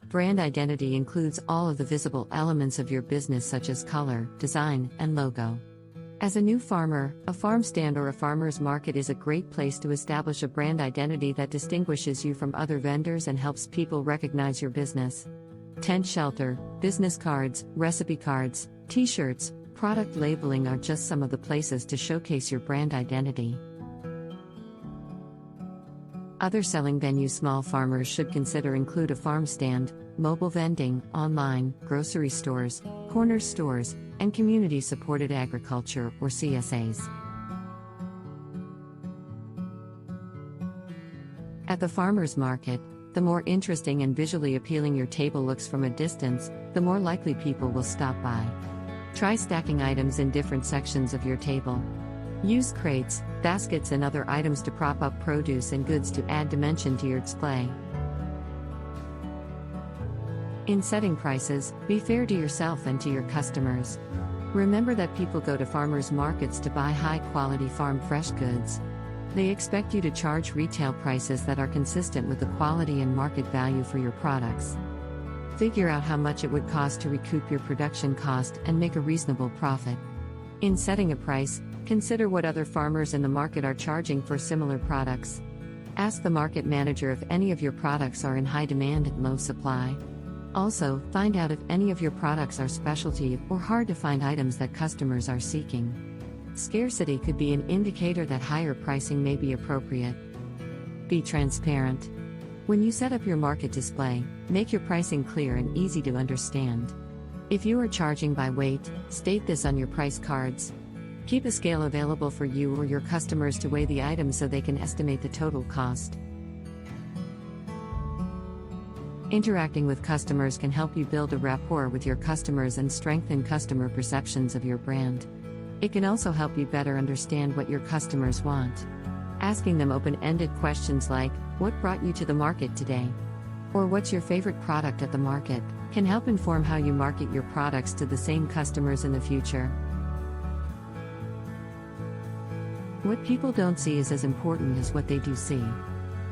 Brand identity includes all of the visible elements of your business such as color, design, and logo. As a new farmer, a farm stand or a farmer's market is a great place to establish a brand identity that distinguishes you from other vendors and helps people recognize your business. Tent shelter, business cards, recipe cards, t-shirts, product labeling are just some of the places to showcase your brand identity. Other selling venues small farmers should consider include a farm stand, mobile vending, online, grocery stores, corner stores, and community-supported agriculture or CSAs. At the farmer's market, the more interesting and visually appealing your table looks from a distance, the more likely people will stop by. Try stacking items in different sections of your table. Use crates, baskets, and other items to prop up produce and goods to add dimension to your display. In setting prices, be fair to yourself and to your customers. Remember that people go to farmers markets to buy high-quality farm-fresh goods. They expect you to charge retail prices that are consistent with the quality and market value for your products. Figure out how much it would cost to recoup your production cost and make a reasonable profit. In setting a price, consider what other farmers in the market are charging for similar products. Ask the market manager if any of your products are in high demand and low supply. Also, find out if any of your products are specialty or hard to find items that customers are seeking. Scarcity could be an indicator that higher pricing may be appropriate. Be transparent. When you set up your market display, make your pricing clear and easy to understand. If you are charging by weight, state this on your price cards. Keep a scale available for you or your customers to weigh the items so they can estimate the total cost. Interacting with customers can help you build a rapport with your customers and strengthen customer perceptions of your brand. It can also help you better understand what your customers want. Asking them open-ended questions like, "What brought you to the market today?" or "What's your favorite product at the market?" can help inform how you market your products to the same customers in the future. What people don't see is as important as what they do see.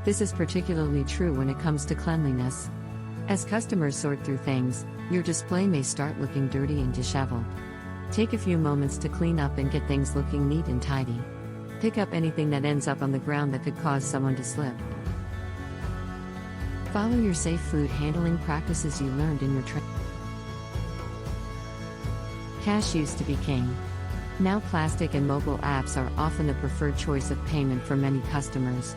This is particularly true when it comes to cleanliness. As customers sort through things, your display may start looking dirty and disheveled. Take a few moments to clean up and get things looking neat and tidy. Pick up anything that ends up on the ground that could cause someone to slip. Follow your safe food handling practices you learned in your training. Cash used to be king. Now plastic and mobile apps are often the preferred choice of payment for many customers.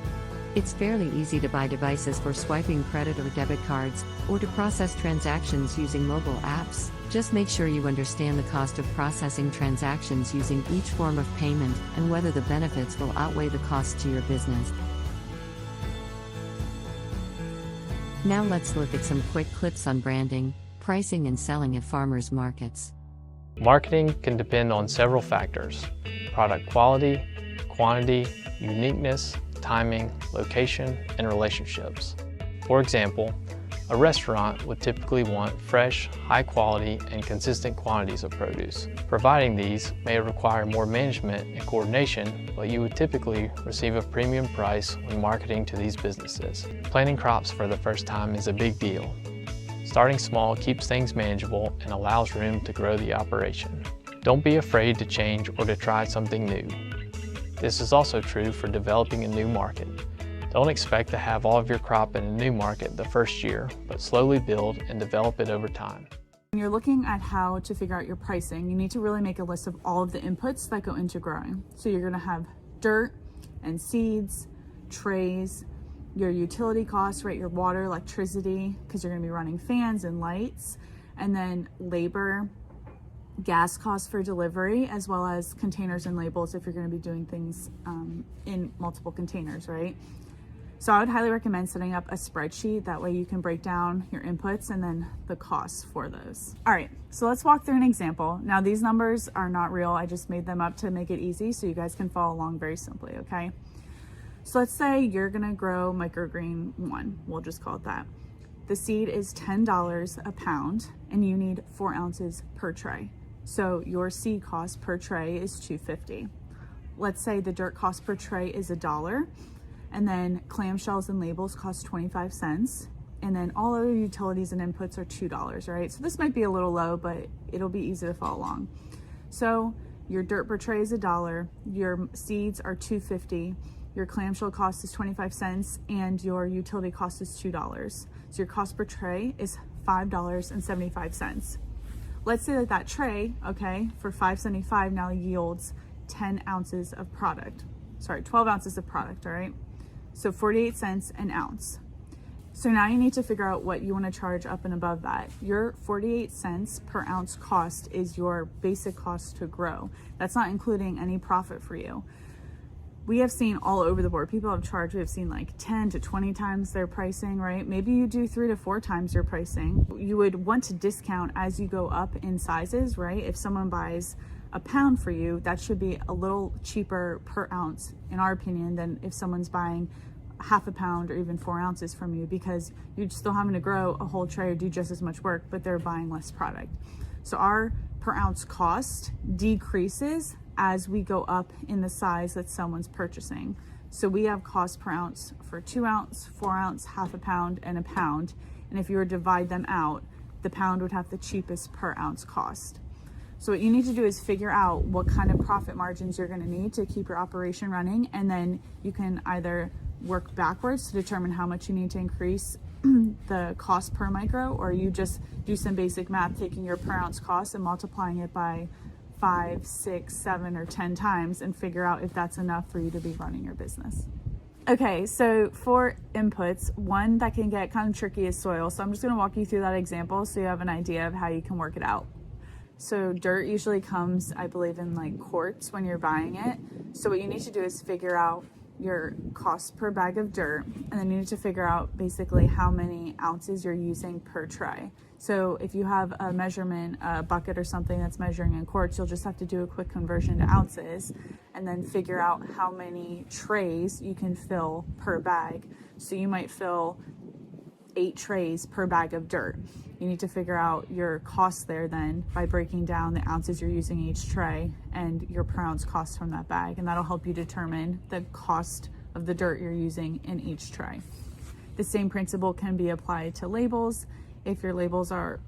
It's fairly easy to buy devices for swiping credit or debit cards, or to process transactions using mobile apps. Just make sure you understand the cost of processing transactions using each form of payment and whether the benefits will outweigh the costs to your business. Now let's look at some quick clips on branding, pricing, and selling at farmers markets. Marketing can depend on several factors: product quality, quantity, uniqueness, timing, location, and relationships. For example, a restaurant would typically want fresh, high quality, and consistent quantities of produce. Providing these may require more management and coordination, but you would typically receive a premium price when marketing to these businesses. Planting crops for the first time is a big deal. Starting small keeps things manageable and allows room to grow the operation. Don't be afraid to change or to try something new. This is also true for developing a new market. Don't expect to have all of your crop in a new market the first year, but slowly build and develop it over time. When you're looking at how to figure out your pricing, you need to really make a list of all of the inputs that go into growing. So you're gonna have dirt and seeds, trays, your utility costs, right? Your water, electricity, because you're gonna be running fans and lights, and then labor, gas costs for delivery, as well as containers and labels if you're going to be doing things in multiple containers, right? So I would highly recommend setting up a spreadsheet. That way you can break down your inputs and then the costs for those. All right, so let's walk through an example. Now these numbers are not real. I just made them up to make it easy so you guys can follow along very simply, okay? So let's say you're gonna grow Microgreen 1, we'll just call it that. The seed is $10 a pound and you need 4 ounces per tray. So your seed cost per tray is $2.50. Let's say the dirt cost per tray is $1, and then clamshells and labels cost 25 cents. and then all other utilities and inputs are $2, right? So this might be a little low, but it'll be easy to follow along. So your dirt per tray is $1, your seeds are $2.50, your clamshell cost is 25 cents, and your utility cost is $2. So your cost per tray is $5.75. Let's say that that tray, okay, for $5.75 now yields 10 ounces of product. Sorry, 12 ounces of product, all right? So 48 cents an ounce. So now you need to figure out what you want to charge up and above that. Your 48 cents per ounce cost is your basic cost to grow. That's not including any profit for you. We have seen all over the board, people have charged, we have seen like 10 to 20 times their pricing, right? Maybe you do 3 to 4 times your pricing. You would want to discount as you go up in sizes, right? If someone buys a pound for you, that should be a little cheaper per ounce, in our opinion, than if someone's buying half a pound or even 4 ounces from you, because you're still having to grow a whole tray or do just as much work, but they're buying less product. So our per ounce cost decreases as we go up in the size that someone's purchasing. So we have cost per ounce for 2 ounce, 4 ounce, half a pound, and a pound. And if you were to divide them out, the pound would have the cheapest per ounce cost. So what you need to do is figure out what kind of profit margins you're going to need to keep your operation running, and then you can either work backwards to determine how much you need to increase the cost per micro, or you just do some basic math, taking your per ounce cost and multiplying it by 5, 6, 7, or 10 times and figure out if that's enough for you to be running your business. Okay, so for inputs, one that can get kind of tricky is soil. So I'm just going to walk you through that example so you have an idea of how you can work it out. So dirt usually comes, I believe, in like quarts when you're buying it. So what you need to do is figure out your cost per bag of dirt, and then you need to figure out basically how many ounces you're using per tray. So if you have a measurement bucket or something that's measuring in quarts, you'll just have to do a quick conversion to ounces and then figure out how many trays you can fill per bag. So you might fill 8 trays per bag of dirt. You need to figure out your cost there then by breaking down the ounces you're using each tray and your per ounce cost from that bag, and that'll help you determine the cost of the dirt you're using in each tray. The same principle can be applied to labels. If your labels are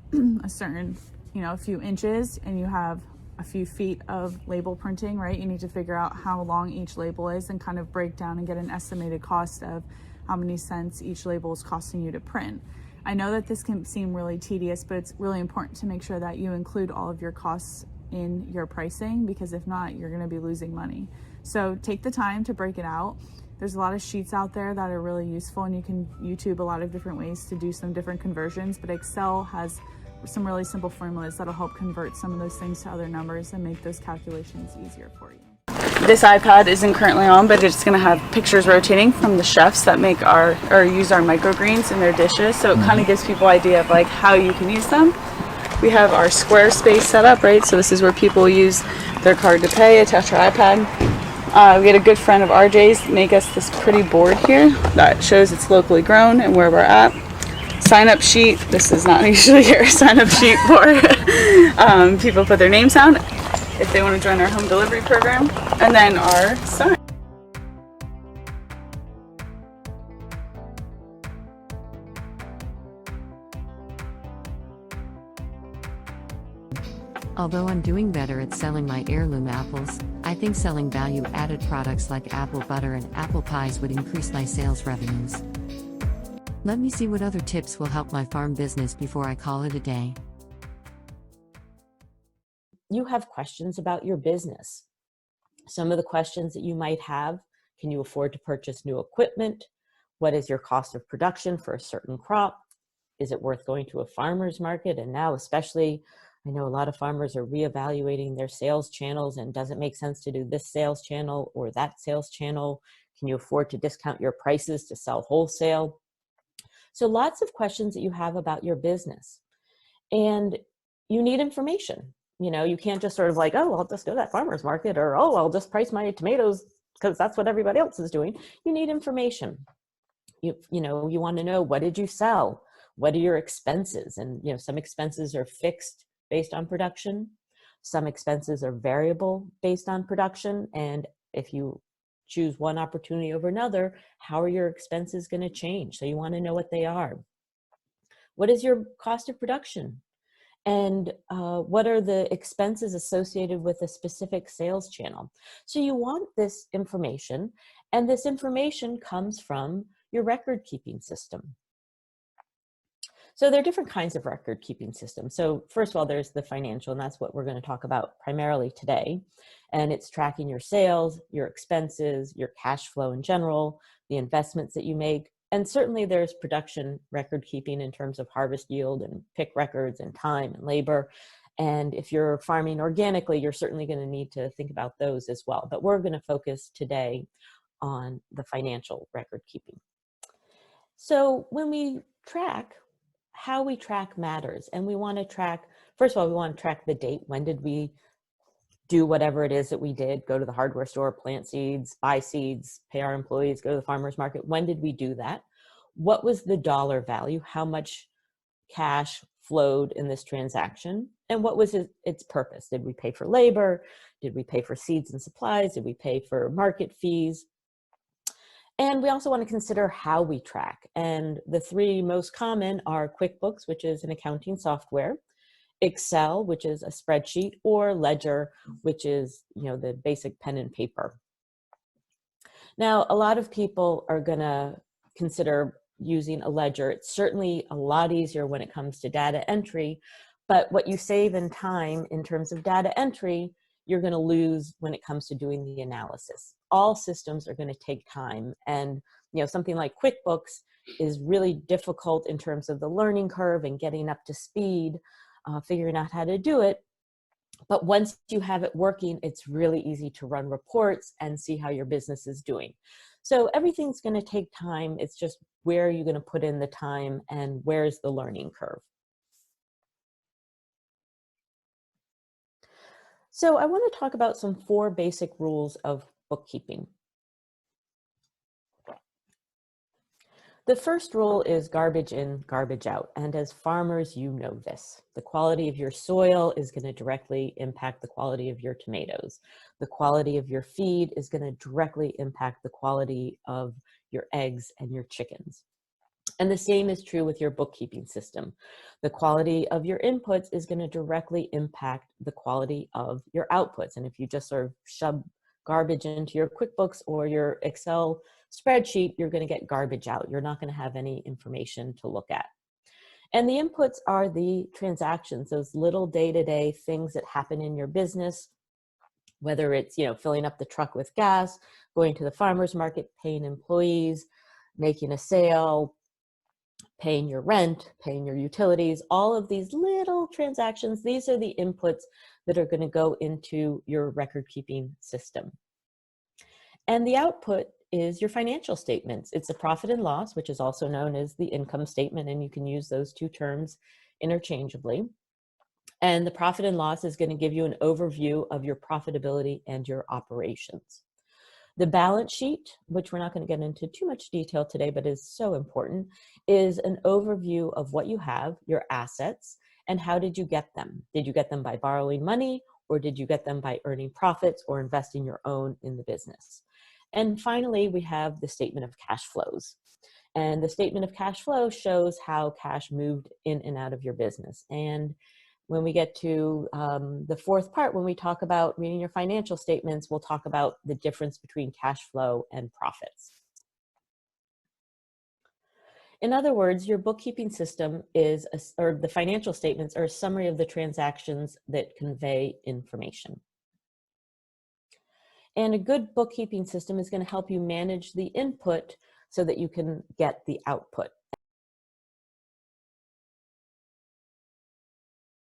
a certain, a few inches and you have a few feet of label printing, right? You need to figure out how long each label is and kind of break down and get an estimated cost of how many cents each label is costing you to print. I know that this can seem really tedious, but it's really important to make sure that you include all of your costs in your pricing, because if not, you're going to be losing money. So take the time to break it out. There's a lot of sheets out there that are really useful, and you can YouTube a lot of different ways to do some different conversions, but Excel has some really simple formulas that'll help convert some of those things to other numbers and make those calculations easier for you. This iPad isn't currently on, but it's going to have pictures rotating from the chefs that make use our microgreens in their dishes. So it kind of gives people an idea of like how you can use them. We have our Squarespace set up, right? So this is where people use their card to pay, attach our iPad. We had a good friend of RJ's make us this pretty board here that shows it's locally grown and where we're at. Sign up sheet. This is not usually your sign up sheet for people put their names down if they want to join our home delivery program, and then our sign. Although I'm doing better at selling my heirloom apples, I think selling value-added products like apple butter and apple pies would increase my sales revenues. Let me see what other tips will help my farm business before I call it a day. You have questions about your business. Some of the questions that you might have: can you afford to purchase new equipment? What is your cost of production for a certain crop? Is it worth going to a farmer's market? And now especially, I know a lot of farmers are reevaluating their sales channels, and does it make sense to do this sales channel or that sales channel? Can you afford to discount your prices to sell wholesale? So lots of questions that you have about your business, and you need information. You can't just sort of like, oh, I'll just go to that farmer's market, or, oh, I'll just price my tomatoes because that's what everybody else is doing. You need information. You want to know, what did you sell? What are your expenses? And, some expenses are fixed based on production. Some expenses are variable based on production. And if you choose one opportunity over another, how are your expenses going to change? So you want to know what they are. What is your cost of production? And what are the expenses associated with a specific sales channel? So you want this information, and this information comes from your record keeping system. So there are different kinds of record keeping systems. So first of all, there's the financial, and that's what we're going to talk about primarily today. And it's tracking your sales, your expenses, your cash flow in general, the investments that you make. And certainly there's production record keeping in terms of harvest yield and pick records and time and labor. And if you're farming organically, you're certainly going to need to think about those as well. But we're going to focus today on the financial record keeping. So when we track, how we track matters. And we want to track, first of all, we want to track the date. When did we do whatever it is that we did? Go to the hardware store, plant seeds, buy seeds, pay our employees, go to the farmer's market. When did we do that? What was the dollar value? How much cash flowed in this transaction? And what was its purpose? Did we pay for labor? Did we pay for seeds and supplies? Did we pay for market fees? And we also want to consider how we track. And the three most common are QuickBooks, which is an accounting software, Excel, which is a spreadsheet, or Ledger, which is, the basic pen and paper. Now, a lot of people are going to consider using a ledger. It's certainly a lot easier when it comes to data entry, but what you save in time in terms of data entry, you're going to lose when it comes to doing the analysis. All systems are going to take time, and something like QuickBooks is really difficult in terms of the learning curve and getting up to speed, figuring out how to do it. But once you have it working, it's really easy to run reports and see how your business is doing. So everything's going to take time. It's just where are you going to put in the time and where's the learning curve. So I want to talk about some 4 basic rules of bookkeeping. The first rule is garbage in, garbage out. And as farmers, you know this. The quality of your soil is going to directly impact the quality of your tomatoes. The quality of your feed is going to directly impact the quality of your eggs and your chickens. And the same is true with your bookkeeping system. The quality of your inputs is going to directly impact the quality of your outputs. And if you just sort of shove garbage into your QuickBooks or your Excel spreadsheet, you're going to get garbage out. You're not going to have any information to look at. And the inputs are the transactions, those little day-to-day things that happen in your business, whether it's, filling up the truck with gas, going to the farmer's market, paying employees, making a sale, paying your rent, paying your utilities, all of these little transactions, these are the inputs that are going to go into your record-keeping system. And the output is your financial statements. It's a profit and loss, which is also known as the income statement, and you can use those 2 terms interchangeably. And the profit and loss is going to give you an overview of your profitability and your operations. The balance sheet, which we're not going to get into too much detail today, but is so important, is an overview of what you have, your assets, and how did you get them? Did you get them by borrowing money, or did you get them by earning profits or investing your own in the business? And finally, we have the statement of cash flows. And the statement of cash flow shows how cash moved in and out of your business. And when we get to the 4th part, when we talk about reading your financial statements, we'll talk about the difference between cash flow and profits. In other words, your bookkeeping system is, or the financial statements are a summary of the transactions that convey information. And a good bookkeeping system is going to help you manage the input so that you can get the output.